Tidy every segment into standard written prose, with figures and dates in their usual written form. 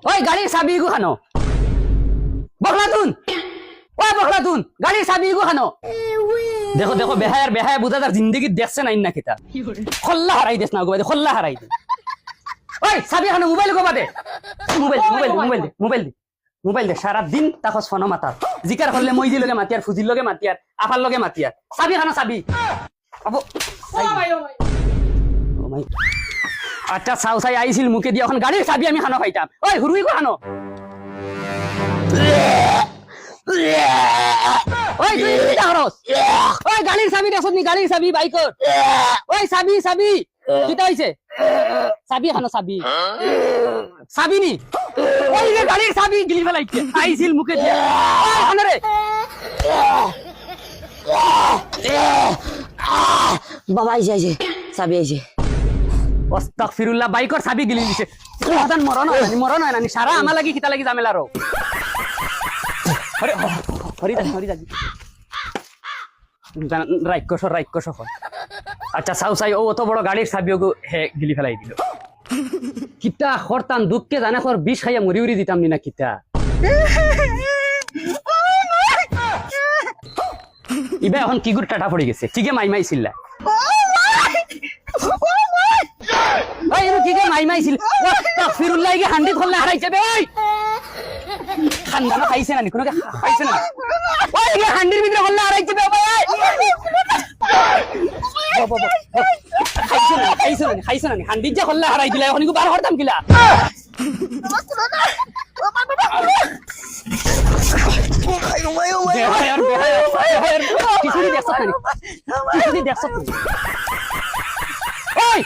ওই গাড়ির চাবি গু খানো বখলাতুন ওই বখলাতুন গাড়ির চাবি গু খানো দেখো দেখো বেহায়ার বেহায়া বুঝা তার জিন্দগি দেখছে না ইন্না কিতা খল্লা হারাই দেস না গো খল্লা হারাই দে ওই চাবি খানো মোবাইল গো বাদে মোবাইল মোবাইল মোবাইল দে মোবাইল দে মোবাইল দে সারা দিন তাকো ফোন মাতা জিকার করলে মইজি লগে মাতিয়ার ফুজির লগে মাতিয়ার আফার লগে মাতিয়ার চাবি খানো চাবি আবো ও মাই আচ্ছা চাও চাই আইছিল মুখে দিয়ে এখন গাড়ির চাবি আমি খানো খাইতাম ওই হুরুই গো খানো ওই তুই কি করস ওই গাড়ির চাবি দেখছনি গাড়ির চাবি বাইকর ওই চাবি চাবি কিটা হইছে চাবি খানো চাবি চাবি নি ওই যে গাড়ির চাবি গিলি ফেলাইছে আইছিল মুখে দিয়ে ওই খানো রে বাবা আইছে চাবি আইছে আস্তাগফিরুল্লাহ বাইকর চাবি গিলি দিছে প্রধান মরণ হয় না সারা আমা লাগি কিতা লাগি জামেলা রো আরে হরি দাদি রাইকশ আচ্ছা চাও চাই ও অত বড় গাড়ির চাবিও হে গিলি ফেলাই দিল কিতা খরতাম দুঃখকে জানা খর বিষ খাইয়া মরি উড়ি দিতাম নি না কিতা ইবা এখন কি গুড় টাটা পড়ে গেছে ঠিকই মাই ছিলা ওই এর ঠিকই মাই ছিল আস্তাগফিরুল্লাহ কি হান্ডি খোলনা হারাইছে বে ওই খানদানো খাইছে না নি কোনো খাইছে না ওই কি হান্ডির ভিতরে খোলনা হারাইছে বে ভাই খাইছে না নি হান্ডি যে খোলনা হারাই দিলা এখন কি বার হরতাম কিলা কিছুই দেখছ ওই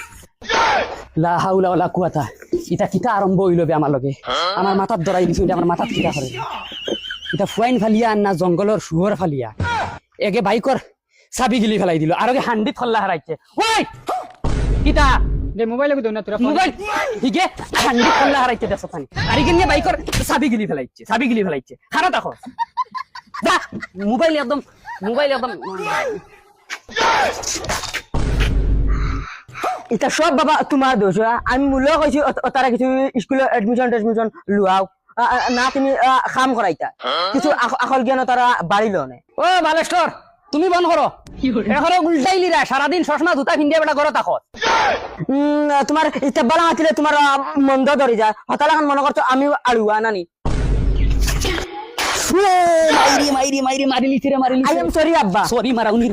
লা হাওলা ওয়ালা কুওয়াতা ইটা কিটা আরম্ভ হইল বে আমার লগে আমার মাথাত ধরাই দিছে আমার মাথাত কিটা করে এটা ফুয়াইন ফালিয়া না জঙ্গলের শুয়োর ফালিয়া একে বাইকর চাবি গিলি ফেলাই দিল আর হান্ডি খল্লা হারাইছে ওই কিটা দে মোবাইল কো দনা তোরা মোবাইল ঠিকে হান্ডি খল্লা হারাইছে দেখছ পানি আর ইগিন বাইকর চাবি গিলি ফেলাইছে খারাপ দেখো যা মোবাইল একদম এটা সব বাবা তোমার দোষ আমি মূল্য কইছি তারা কিছু স্কুলে এডমিশন লুয়াও না তুমি কাম করাইতা কিছু আকল জ্ঞান তারা বাড়িল না ও বালেশ্বর তুমি বন্ধ করো এখন উল্টাইলি রা সারাদিন চশমা জুতা পিন্ধিয়া বেটা ঘরে থাকো তোমার ইচ্ছা বালা মাতিলে তোমার মন্দ ধরে যায় হতালাখান মনে করছো আমি আলুয়া নানি মাইরি লিছিরে আই এম সরি আব্বা সরি মারাউনি